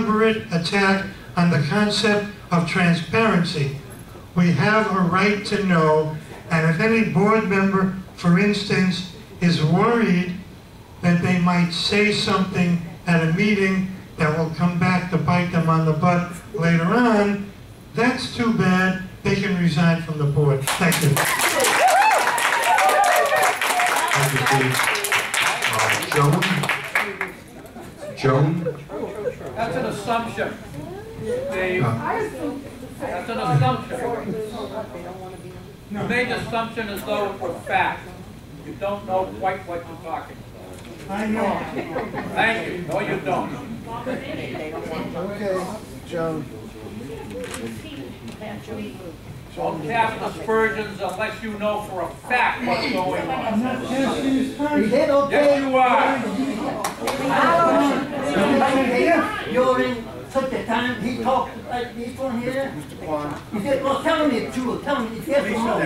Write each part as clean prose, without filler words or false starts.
deliberate attack on the concept of transparency. We have a right to know, and if any board member, for instance, is worried that they might say something at a meeting that will come back to bite them on the butt later on, that's too bad. They can resign from the board. Thank you. Thank you, Steve. Joan? That's an assumption, Dave. That's an assumption. You made the assumption as though it were fact. You don't know quite what you're talking about. I know. Thank you. No, you don't. Okay, Joan. Don't cast aspersions unless you know for a fact what's going on. I'm not casting aspersions. Yes, you are. You're in such a time, he talked like this one here. He said, well, tell me the truth, tell me if yes or no.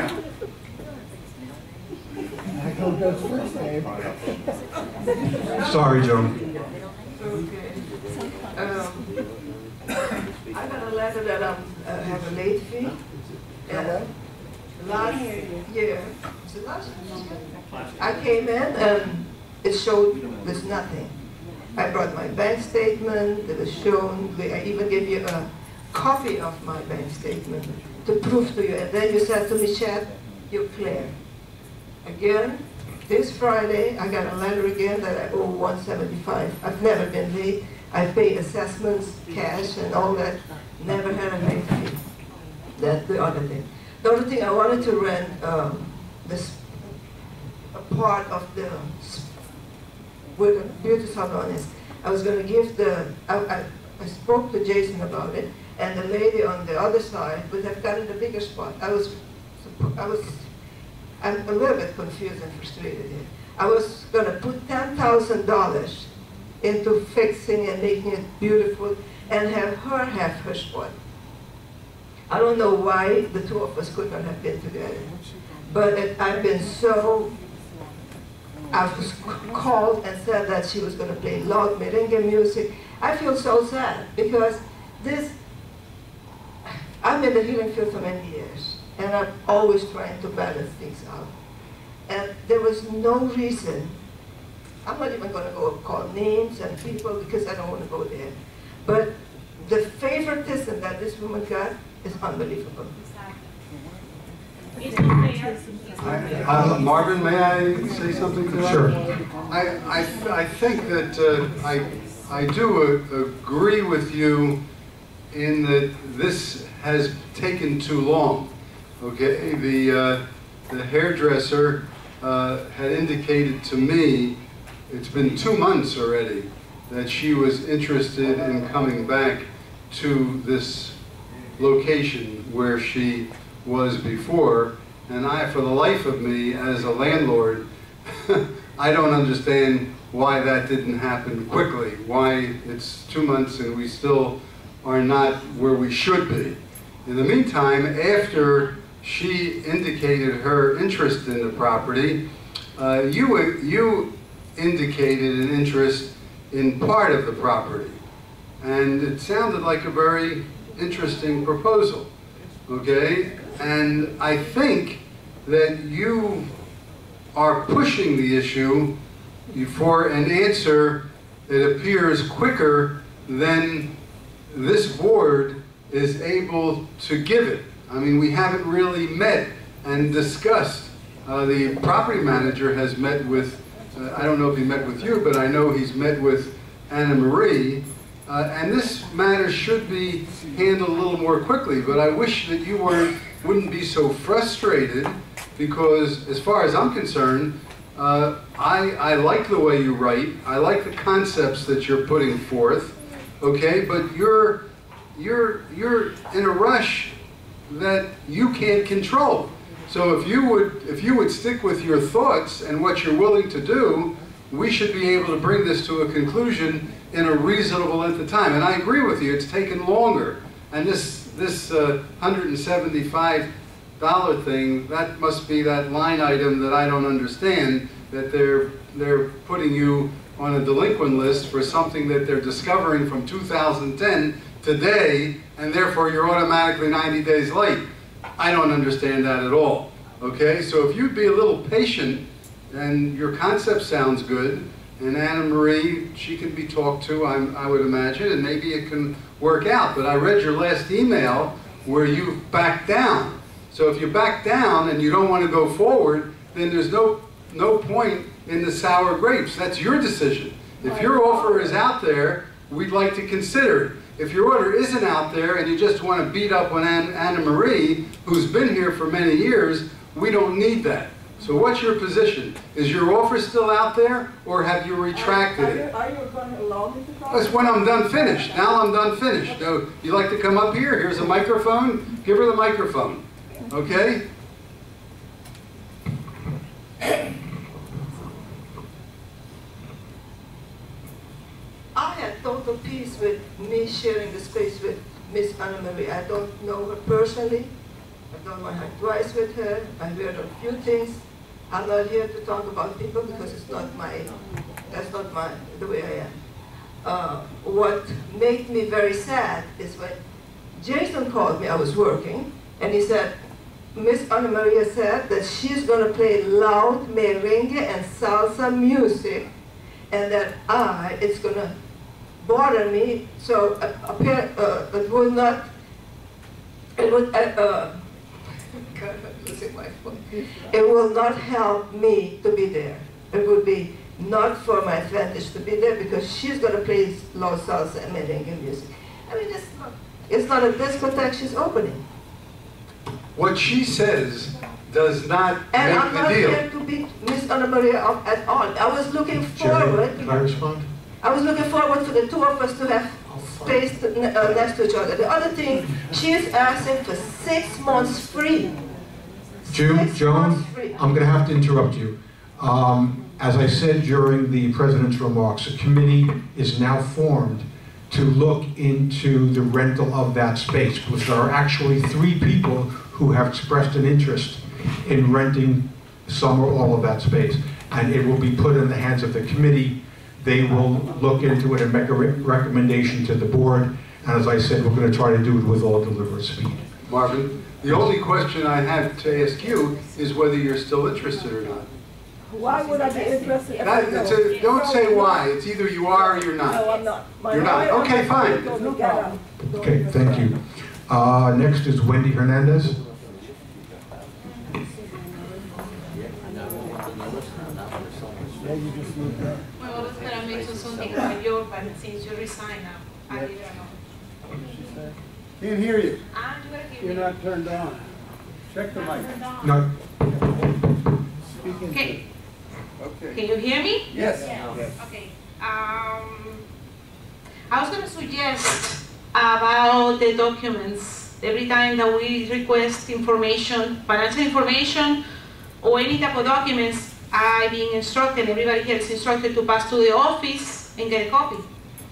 I go first, Dave. Sorry, Joan. I got a letter that I have a late fee. Last year, I came in and it showed there's nothing. I brought my bank statement, it was shown, I even gave you a copy of my bank statement to prove to you. And then you said to me, Chad, you're clear. Again, this Friday, I got a letter again that I owe $175. I've never been late. I pay assessments, cash, and all that. Never had a late fee. That's the other thing. The other thing, I wanted to rent a part of where the beauty salon is. I was going to give I spoke to Jason about it, and the lady on the other side would have gotten the bigger spot. I'm a little bit confused and frustrated here. I was going to put $10,000 into fixing and making it beautiful and have her have her spot. I don't know why the two of us could not have been together, but I've been so, I was called and said that she was going to play loud merengue music. I feel so sad because I'm in the healing field for many years, and I'm always trying to balance things out. And there was no reason, I'm not even going to go call names and people because I don't want to go there, but the favoritism that this woman got is unbelievable. Marvin, may I say something to that? Sure. I think that I do agree with you in that this has taken too long. Okay, the hairdresser had indicated to me, it's been 2 months already, that she was interested in coming back to this location where she was before, and for the life of me, as a landlord, I don't understand why that didn't happen quickly, why it's 2 months and we still are not where we should be. In the meantime, after she indicated her interest in the property, you indicated an interest in part of the property, and it sounded like a very interesting proposal, okay? And I think that you are pushing the issue for an answer that appears quicker than this board is able to give it. I mean, we haven't really met and discussed. The property manager has met with, I don't know if he met with you, but I know he's met with Anna Marie, and this matter should be handled a little more quickly, but I wish that you wouldn't be so frustrated, because as far as I'm concerned, I like the way you write, I like the concepts that you're putting forth, okay, but you're in a rush that you can't control. So if you would stick with your thoughts and what you're willing to do, we should be able to bring this to a conclusion in a reasonable length of time. And I agree with you, it's taken longer. And this $175 thing, that must be that line item that I don't understand, that they're putting you on a delinquent list for something that they're discovering from 2010 today, and therefore you're automatically 90 days late. I don't understand that at all. Okay, so if you'd be a little patient, and your concept sounds good, and Anna Marie, she can be talked to, I would imagine, and maybe it can work out. But I read your last email where you backed down. So if you back down and you don't want to go forward, then there's no point in the sour grapes. That's your decision. If your offer is out there, we'd like to consider it. If your order isn't out there and you just want to beat up on Anna Marie, who's been here for many years, we don't need that. So what's your position? Is your offer still out there, or have you retracted it? Are you going to allow me to talk? That's when I'm done finished. Now I'm done finished. So you like to come up here? Here's a microphone. Give her the microphone. Okay? I had total peace with me sharing the space with Miss Anna Marie. I don't know her personally. I don't want to have twice with her. I heard a few things. I'm not here to talk about people because it's not that's not the way I am. What made me very sad is when Jason called me, I was working, and he said, Miss Anna Maria said that she's going to play loud merengue and salsa music, and that it's going to bother me, so it will not, it would, it will not help me to be there. It would be not for my advantage to be there because she's going to play loud salsa and merengue music. I mean, it's not a discotheque she's opening. What she says does not And make I'm the not deal. here to beat Miss Anna Maria up at all. I was looking forward. Can I respond? I was looking forward for the two of us to have space next to each other. The other thing, she is asking for 6 months free. Joan, I'm going to have to interrupt you. As I said during the President's remarks, a committee is now formed to look into the rental of that space, because there are actually 3 people who have expressed an interest in renting some or all of that space. And it will be put in the hands of the committee. They will look into it and make a recommendation to the board. And as I said, we're going to try to do it with all deliberate speed. Marvin, the only question I have to ask you is whether you're still interested or not. Why would I be interested if I know? Don't say why. It's either you are or you're not. No, I'm not. You're not. Okay, fine. No problem. Okay, thank you. Next is Wendy Hernandez. Well, I was going to mention something about you, but since you resigned now, I didn't know. Can't hear you. I'm going to give You're you. not turned on. Check the mic. No, Speak into Okay. it. Okay. Can you hear me? Yes. Okay. I was going to suggest about the documents. Every time that we request information, financial information, or any type of documents, I'm being instructed, everybody here is instructed to pass to the office and get a copy.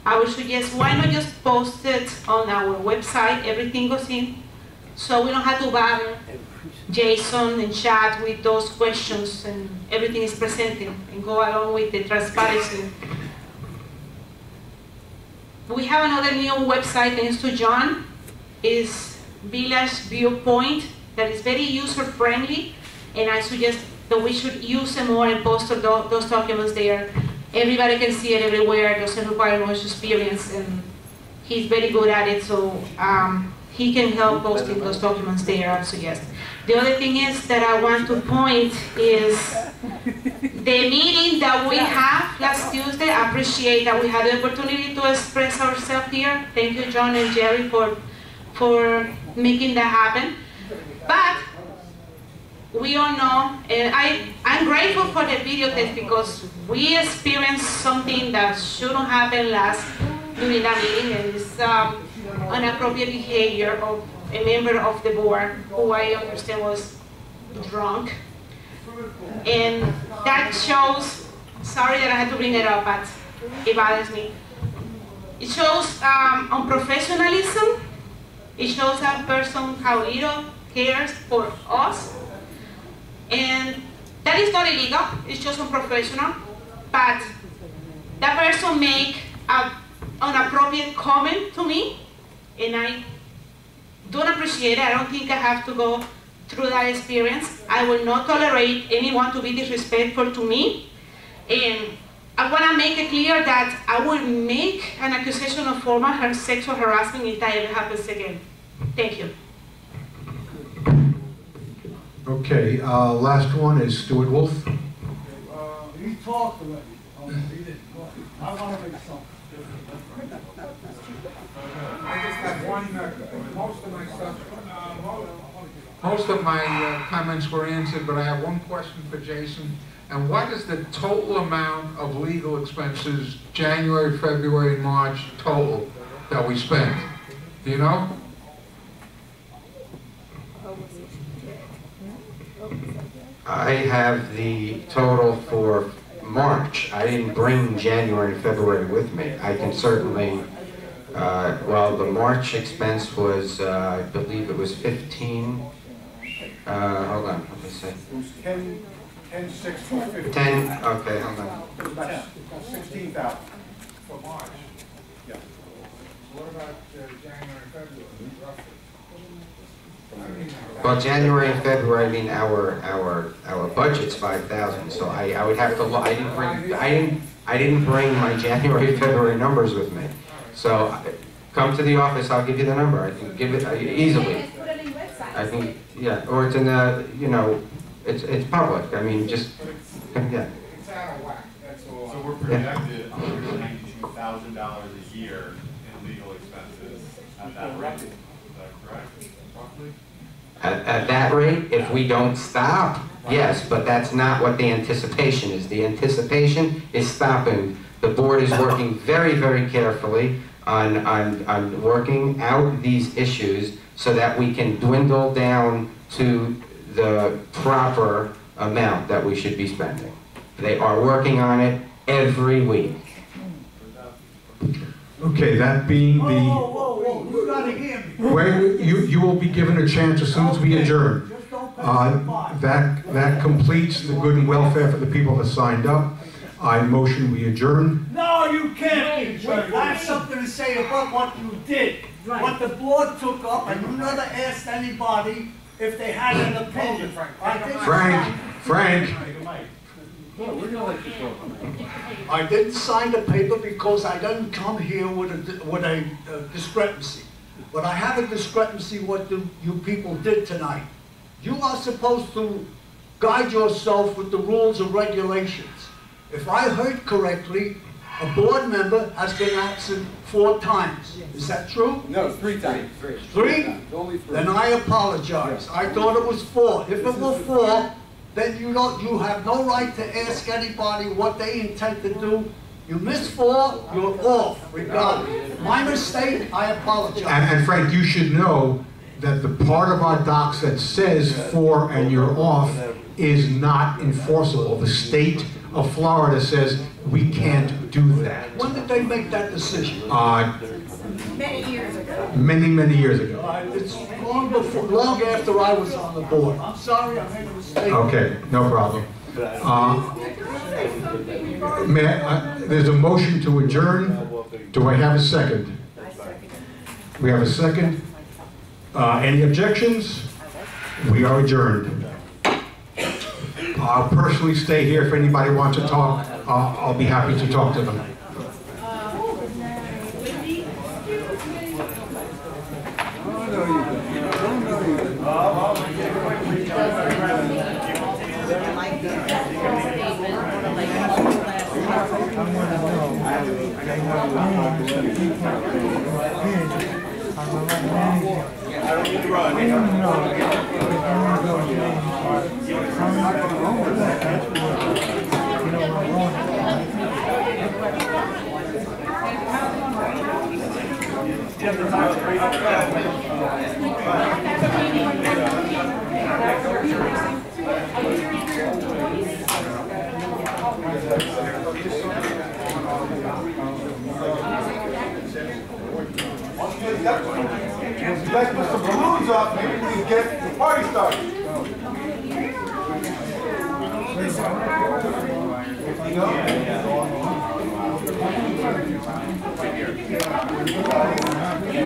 I would suggest, why not just post it on our website, everything goes in, so we don't have to bother Jason and chat with those questions, and everything is presented and go along with the transparency. We have another new website thanks to John, is Village Viewpoint, that is very user-friendly, and I suggest that we should use them more and post those documents there. Everybody can see it everywhere, doesn't require much experience, and he's very good at it, so he can help posting those documents there, I suggest. The other thing is that I want to point is the meeting that we had last Tuesday. I appreciate that we had the opportunity to express ourselves here. Thank you, John and Jerry, for making that happen. But we all know, and I'm grateful for the video test because we experienced something that shouldn't happen during that meeting, and it's inappropriate behavior of a member of the board who I understand was drunk. And that shows, sorry that I had to bring it up, but it bothers me. It shows unprofessionalism. It shows that person how little cares for us. And that is not illegal, it's just unprofessional. But that person make an inappropriate comment to me, and I don't appreciate it. I don't think I have to go through that experience. I will not tolerate anyone to be disrespectful to me, and I want to make it clear that I will make an accusation of formal sexual harassment if that ever happens again. Thank you. Okay, last one is Stuart Wolf. He talked already. He didn't talk. I want to make something. I just have one, most of my comments were answered, but I have one question for Jason. And what is the total amount of legal expenses, January, February, and March total, that we spent? Do you know? I have the total for March. I didn't bring January and February with me. I can certainly, well, the March expense was, I believe it was 15, hold on, let me see. It was 10, 6, 15. 10, okay, hold on. It was about 16,000 For March. Yeah. What about January and February, roughly? Well, January and February, I mean, our budget's 5,000, so I would have to, I didn't bring my January, February numbers with me. So, come to the office, I'll give you the number. I can give it easily. I think, yeah, or it's in the, you know, it's public. I mean, just, yeah. It's out of whack, that's all. So we're projected $192,000 a year in legal expenses at that rate. Is that correct? Roughly? At that rate, if we don't stop, yes, but that's not what the anticipation is. The anticipation is stopping. The board is working very, very carefully on working out these issues so that we can dwindle down to the proper amount that we should be spending. They are working on it every week. Okay, that being the... Whoa, you gotta hear me. Wait, you will be given a chance as soon as we adjourn. That completes the good and welfare for the people that signed up. I motion we adjourn. No, you can't. I have something to say about what you did. What the board took up, and you never asked anybody if they had an opinion. Frank. I didn't sign the paper because I didn't come here with a discrepancy. But I have a discrepancy what you people did tonight. You are supposed to guide yourself with the rules and regulations. If I heard correctly, a board member has been absent 4 times. Is that true? No, 3 times. 3? Only 3. Then I apologize. I thought it was 4. If it were 4, then you have no right to ask anybody what they intend to do. You missed 4, you're off, regardless. My mistake, I apologize. And Frank, you should know that the part of our docs that says 4 and you're off is not enforceable. The state of Florida says we can't do that. When did they make that decision? Many years ago. Many years ago. It's long after I was on the board. I'm sorry, I made a mistake. Okay, no problem. There's a motion to adjourn. Do I have a second? We have a second. Any objections? We are adjourned. I'll personally stay here if anybody wants to talk. I'll be happy to talk to them. I don't need to run. You guys put some balloons up, maybe we can get the party started. You know? over here.